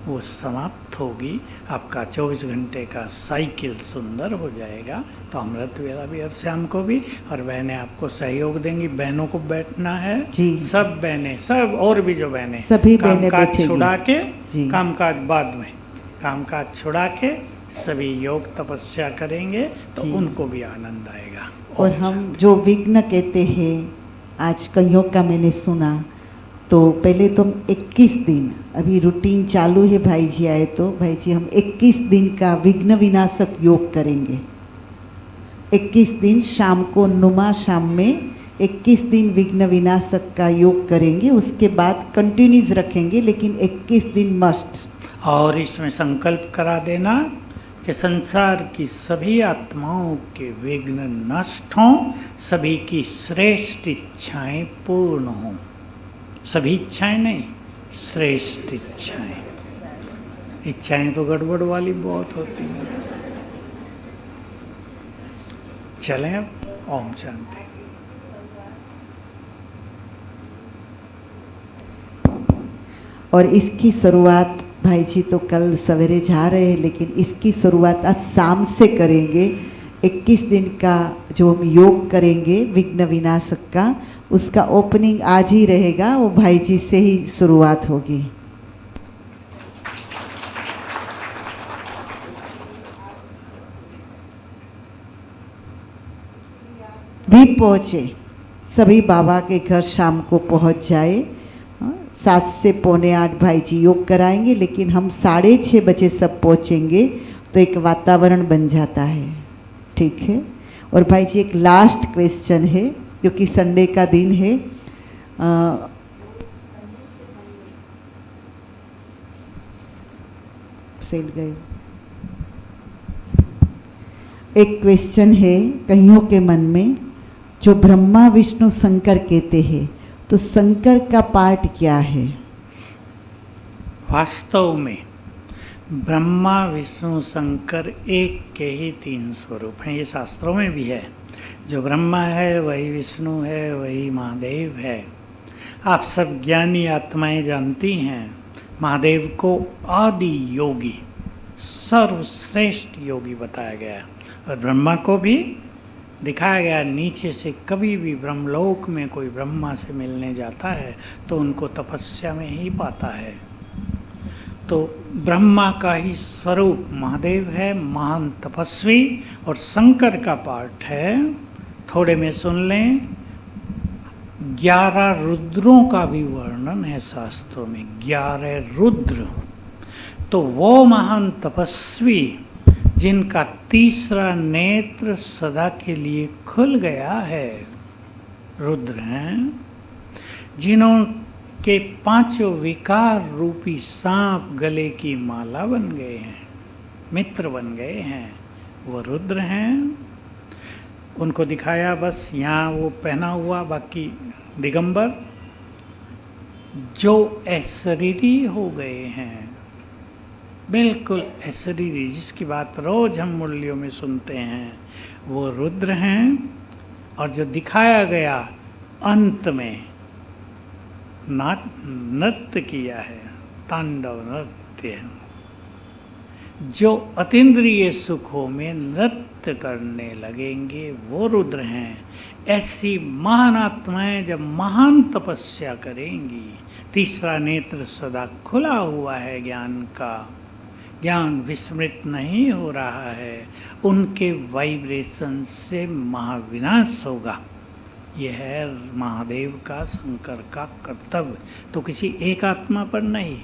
वो समाप्त होगी। आपका 24 घंटे का साइकिल सुंदर हो जाएगा। तो अमृत वेला भी और शाम को भी, और बहनें आपको सहयोग देंगी। बहनों को बैठना है जी। सब बहनें, सब और भी जो बहनें, सभी बहनें कामकाज बैठेंगी। छुड़ा के, जी। कामकाज बाद में, कामकाज छुड़ा के सभी योग तपस्या करेंगे तो जी। उनको भी आनंद आएगा। और हम जो विघ्न कहते हैं, आज कईयों का मैंने सुना, तो पहले तो हम 21 दिन, अभी रूटीन चालू है, भाई जी आए तो भाई जी हम 21 दिन का विघ्न विनाशक योग करेंगे। 21 दिन शाम को नुमा शाम में 21 दिन विघ्न विनाशक का योग करेंगे। उसके बाद कंटिन्यूज रखेंगे, लेकिन 21 दिन मस्ट। और इसमें संकल्प करा देना कि संसार की सभी आत्माओं के विघ्न नष्ट हों, सभी की श्रेष्ठ इच्छाएं पूर्ण हों। सभी इच्छाएं नहीं, श्रेष्ठ इच्छाएं। इच्छाएं तो गड़बड़ वाली बहुत होती हैं। चलें अब, ओम शांति। और इसकी शुरुआत भाई जी तो कल सवेरे जा रहे हैं, लेकिन इसकी शुरुआत आज शाम से करेंगे। 21 दिन का जो हम योग करेंगे विघ्न विनाशक का, उसका ओपनिंग आज ही रहेगा, वो भाई जी से ही शुरुआत होगी। भी पहुँचे, सभी बाबा के घर शाम को पहुँच जाए। 7 से पौने 8 भाई जी योग कराएंगे, लेकिन हम 6:30 बजे सब पहुँचेंगे, तो एक वातावरण बन जाता है। ठीक है। और भाई जी एक लास्ट क्वेश्चन है, क्योंकि संडे का दिन है। सेल गए। एक क्वेश्चन है कईयों के मन में, जो ब्रह्मा विष्णु शंकर कहते हैं, तो शंकर का पार्ट क्या है? वास्तव में ब्रह्मा विष्णु शंकर एक के ही 3 स्वरूप हैं। ये शास्त्रों में भी है। जो ब्रह्मा है वही विष्णु है, वही महादेव है। आप सब ज्ञानी आत्माएं जानती हैं, महादेव को आदि योगी, सर्वश्रेष्ठ योगी बताया गया, और ब्रह्मा को भी दिखाया गया। नीचे से कभी भी ब्रह्मलोक में कोई ब्रह्मा से मिलने जाता है तो उनको तपस्या में ही पाता है। तो ब्रह्मा का ही स्वरूप महादेव है, महान तपस्वी। और शंकर का पाठ है, थोड़े में सुन लें, 11 रुद्रों का भी वर्णन है शास्त्रों में, 11 रुद्र। तो वो महान तपस्वी जिनका तीसरा नेत्र सदा के लिए खुल गया है, रुद्र हैं। जिन्हों के 5 विकार रूपी सांप गले की माला बन गए हैं, मित्र बन गए हैं, वो रुद्र हैं। उनको दिखाया बस यहाँ वो पहना हुआ, बाकी दिगंबर, जो अशरीरी हो गए हैं, बिल्कुल अशरीरी, जिसकी बात रोज हम मुरलियों में सुनते हैं, वो रुद्र हैं। और जो दिखाया गया अंत में नृत्य किया है, तांडव नृत्य, जो अतीन्द्रिय सुखों में नृत्य करने लगेंगे वो रुद्र हैं। ऐसी महान आत्माएं जब महान तपस्या करेंगी, तीसरा नेत्र सदा खुला हुआ है ज्ञान का, ज्ञान विस्मृत नहीं हो रहा है, उनके वाइब्रेशन से महाविनाश होगा। यह है महादेव का, शंकर का कर्तव्य। तो किसी एक आत्मा पर नहीं,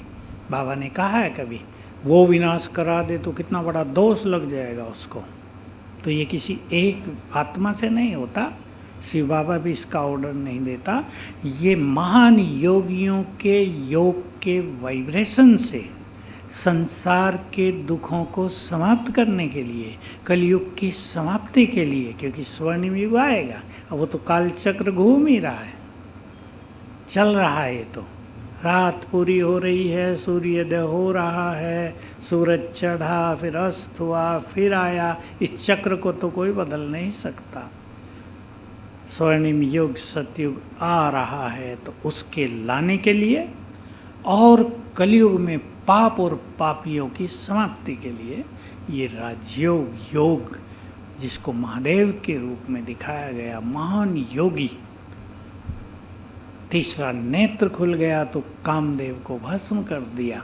बाबा ने कहा है कभी वो विनाश करा दे तो कितना बड़ा दोष लग जाएगा उसको। तो ये किसी एक आत्मा से नहीं होता, शिव बाबा भी इसका ऑर्डर नहीं देता। ये महान योगियों के योग के वाइब्रेशन से संसार के दुखों को समाप्त करने के लिए, कलयुग की समाप्ति के लिए, क्योंकि स्वर्णिम युग आएगा। अब वो तो काल चक्र घूम ही रहा है, चल रहा है। ये तो रात पूरी हो रही है, सूर्योदय हो रहा है, सूरज चढ़ा, फिर अस्त हुआ, फिर आया। इस चक्र को तो कोई बदल नहीं सकता। स्वर्णिम युग सतयुग आ रहा है, तो उसके लाने के लिए और कलयुग में पाप और पापियों की समाप्ति के लिए ये राजयोग योग, जिसको महादेव के रूप में दिखाया गया, महान योगी, तीसरा नेत्र खुल गया तो कामदेव को भस्म कर दिया।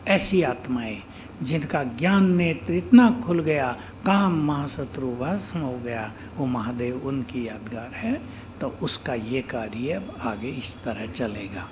ऐसी आत्माएं जिनका ज्ञान नेत्र इतना खुल गया, काम महाशत्रु भस्म हो गया, वो महादेव उनकी यादगार है। तो उसका ये कार्य अब आगे इस तरह चलेगा।